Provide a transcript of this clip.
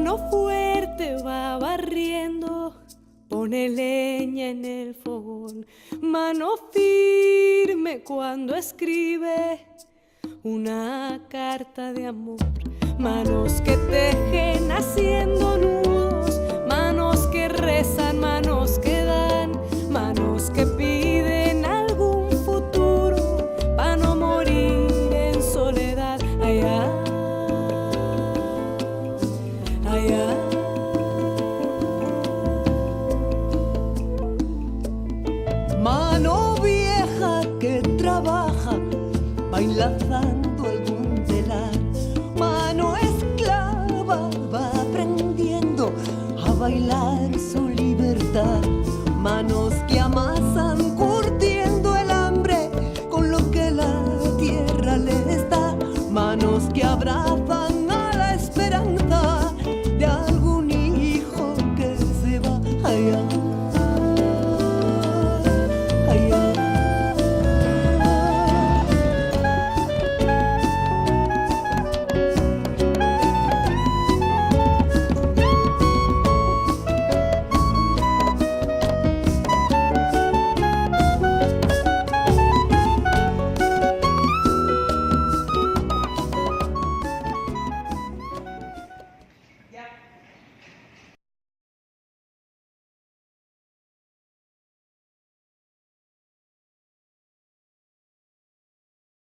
Mano fuerte va barriendo, pone leña en el fogón. Mano firme cuando escribe una carta de amor. Manos que tejen haciendo nudos, manos que rezan, manos que dan, manos que piden algún futuro para no morir en soledad. Allá, allá. Mano vieja que trabaja, va enlazando